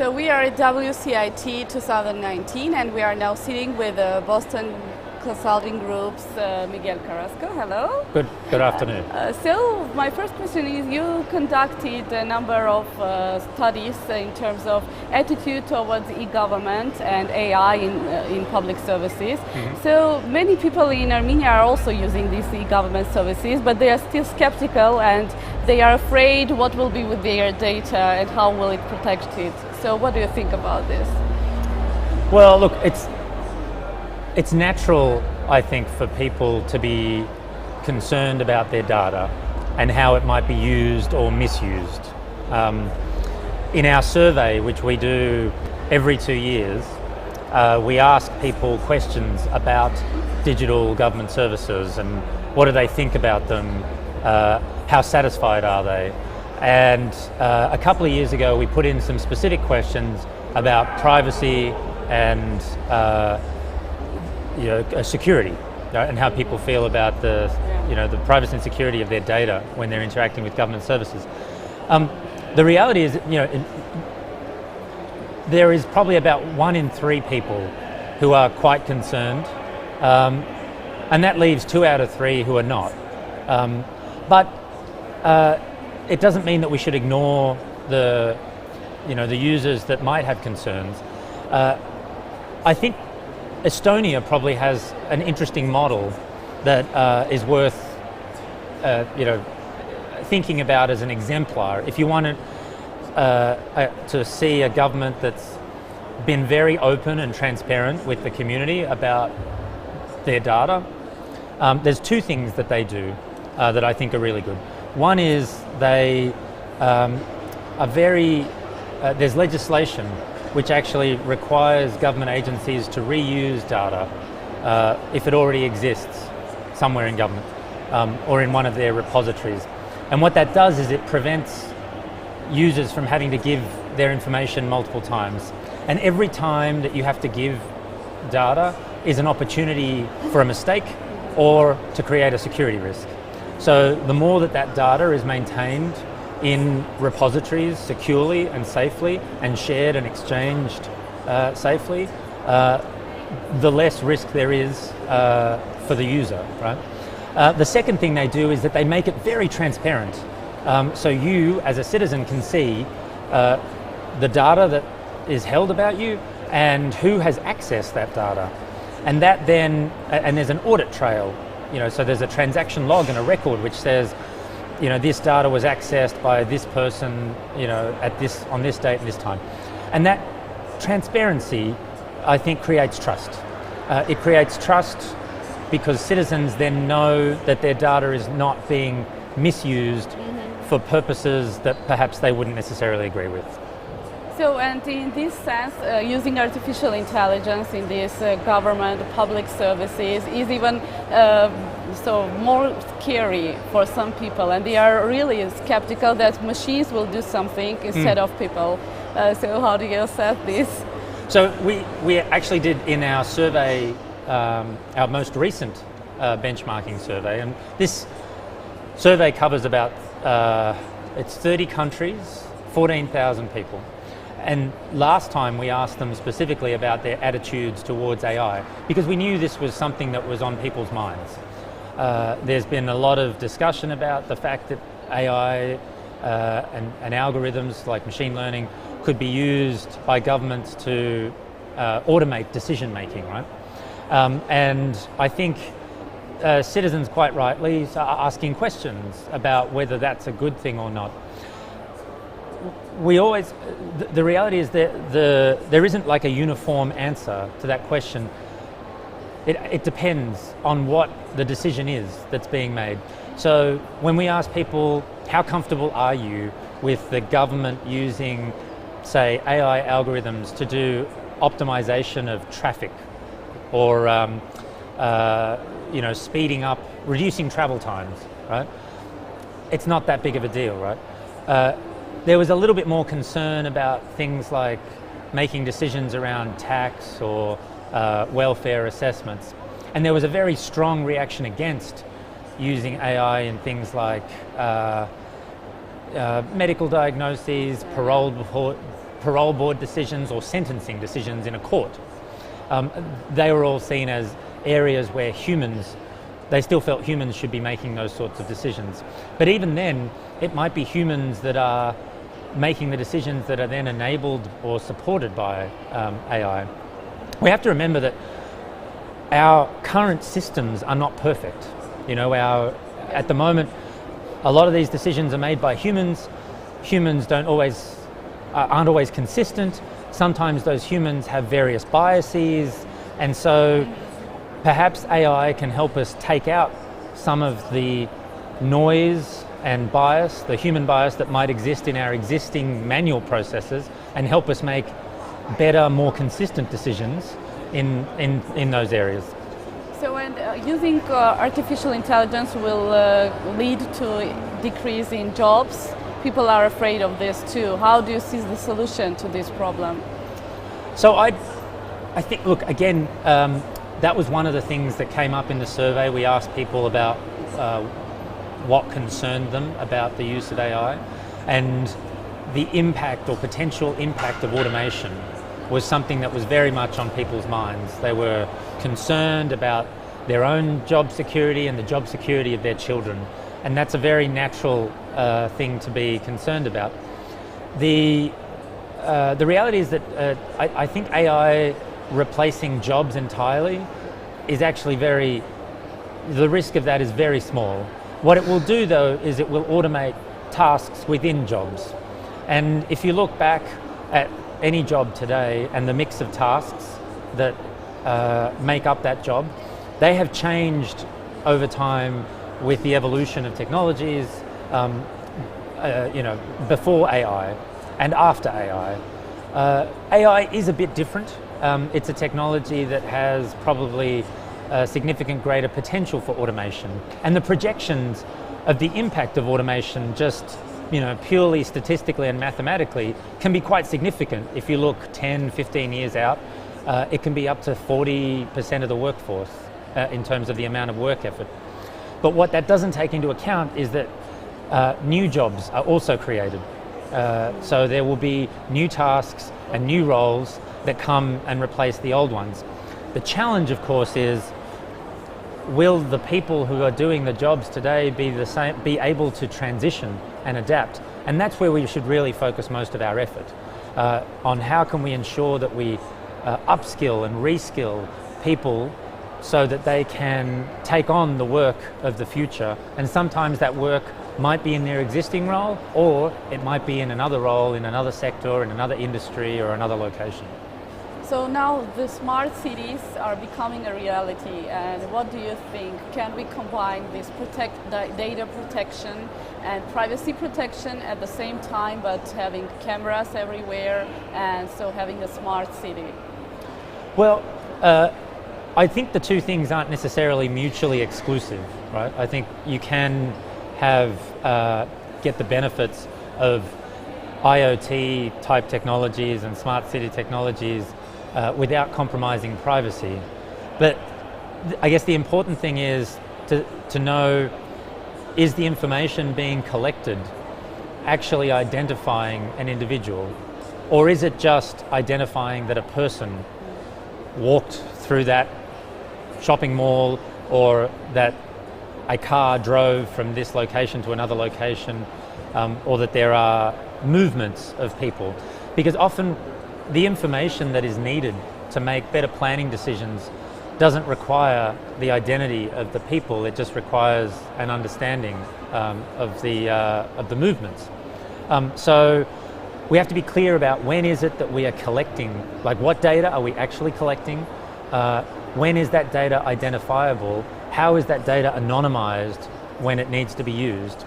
So we are at WCIT 2019 and we are now sitting with Boston Consulting Group's Miguel Carrasco. Hello. Good afternoon. So my first question is, you conducted a number of studies in terms of attitude towards e-government and AI in public services. Mm-hmm. So many people in Armenia are also using these e-government services, but they are still skeptical and they are afraid what will be with their data and how will it protect it. So what do you think about this? Well, look, it's natural, I think, for people to be concerned about their data and how it might be used or misused. In our survey, which we do every 2 years, we ask people questions about digital government services and what do they think about them, how satisfied are they. And a couple of years ago, we put in some specific questions about privacy and security, and how people feel about the privacy and security of their data when they're interacting with government services. The reality is, there is probably about 1 in 3 people who are quite concerned, and that leaves 2 out of 3 who are not. But it doesn't mean that we should ignore the users that might have concerns. I think Estonia probably has an interesting model that is worth thinking about as an exemplar. If you wanted to see a government that's been very open and transparent with the community about their data, there's 2 things that they do that I think are really good. One is they there's legislation which actually requires government agencies to reuse data if it already exists somewhere in government or in one of their repositories. And what that does is it prevents users from having to give their information multiple times. And every time that you have to give data is an opportunity for a mistake or to create a security risk. So the more that data is maintained in repositories securely and safely and shared and exchanged safely, the less risk there is for the user, right? The second thing they do is that they make it very transparent. So you, as a citizen, can see the data that is held about you and who has accessed that data. And that then, and there's an audit trail, so there's a transaction log and a record which says, this data was accessed by this person, on this date and this time. And that transparency, I think, creates trust. It creates trust because citizens then know that their data is not being misused for purposes that perhaps they wouldn't necessarily agree with. So, and in this sense, using artificial intelligence in these government public services is even more scary for some people, and they are really skeptical that machines will do something instead of people. So how do you assess this? So we actually did in our survey, our most recent benchmarking survey, and this survey covers about, it's 30 countries, 14,000 people. And last time we asked them specifically about their attitudes towards AI because we knew this was something that was on people's minds. There's been a lot of discussion about the fact that AI and algorithms like machine learning could be used by governments to automate decision making, right? And I think citizens quite rightly are asking questions about whether that's a good thing or not. The reality is that there isn't like a uniform answer to that question. It depends on what the decision is that's being made. So when we ask people, how comfortable are you with the government using, say, AI algorithms to do optimization of traffic or speeding up, reducing travel times, right? It's not that big of a deal, right? There was a little bit more concern about things like making decisions around tax or welfare assessments. And there was a very strong reaction against using AI in things like medical diagnoses, parole parole board decisions or sentencing decisions in a court. They were all seen as areas where they still felt humans should be making those sorts of decisions. But even then, it might be humans that are making the decisions that are then enabled or supported by AI. We have to remember that our current systems are not perfect. At the moment, a lot of these decisions are made by humans. Humans aren't always consistent. Sometimes those humans have various biases, and so perhaps AI can help us take out some of the noise and bias, the human bias that might exist in our existing manual processes, and help us make better, more consistent decisions in those areas. So, and using artificial intelligence will lead to decrease in jobs. People are afraid of this too. How do you see the solution to this problem? So I think, look, again, that was one of the things that came up in the survey. We asked people about what concerned them about the use of AI, and the impact or potential impact of automation was something that was very much on people's minds. They were concerned about their own job security and the job security of their children, and that's a very natural thing to be concerned about. The reality is that I think AI replacing jobs entirely is actually the risk of that is very small. What it will do though is it will automate tasks within jobs. And if you look back at any job today and the mix of tasks that make up that job, they have changed over time with the evolution of technologies, before AI and after AI. AI is a bit different. It's a technology that has probably significant greater potential for automation, and the projections of the impact of automation just purely statistically and mathematically can be quite significant. If you look 10, 15 years out, it can be up to 40% of the workforce in terms of the amount of work effort. But what that doesn't take into account is that new jobs are also created. So there will be new tasks and new roles that come and replace the old ones. The challenge, of course, is will the people who are doing the jobs today be able to transition and adapt? And that's where we should really focus most of our effort on how can we ensure that we upskill and reskill people so that they can take on the work of the future. And sometimes that work might be in their existing role, or it might be in another role, in another sector, in another industry, or another location. So now the smart cities are becoming a reality, and what do you think? Can we combine this data protection and privacy protection at the same time, but having cameras everywhere and so having a smart city? Well, I think the two things aren't necessarily mutually exclusive, right? I think you can get the benefits of IoT type technologies and smart city technologies without compromising privacy. But I guess the important thing is to know, is the information being collected actually identifying an individual, or is it just identifying that a person walked through that shopping mall, or that a car drove from this location to another location, or that there are movements of people? Because often the information that is needed to make better planning decisions doesn't require the identity of the people, it just requires an understanding of the movements. So we have to be clear about when is it that we are collecting, like what data are we actually collecting, when is that data identifiable, how is that data anonymized when it needs to be used,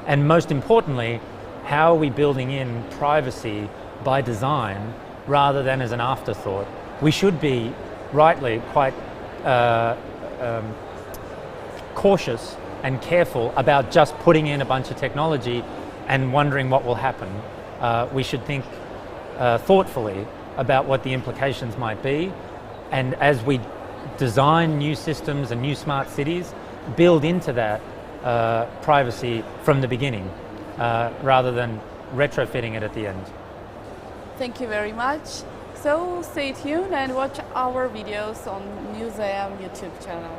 and most importantly, how are we building in privacy by design rather than as an afterthought. We should be rightly quite cautious and careful about just putting in a bunch of technology and wondering what will happen. We should think thoughtfully about what the implications might be, and as we design new systems and new smart cities, build into that privacy from the beginning rather than retrofitting it at the end. Thank you very much. So stay tuned and watch our videos on NEWS.am YouTube channel.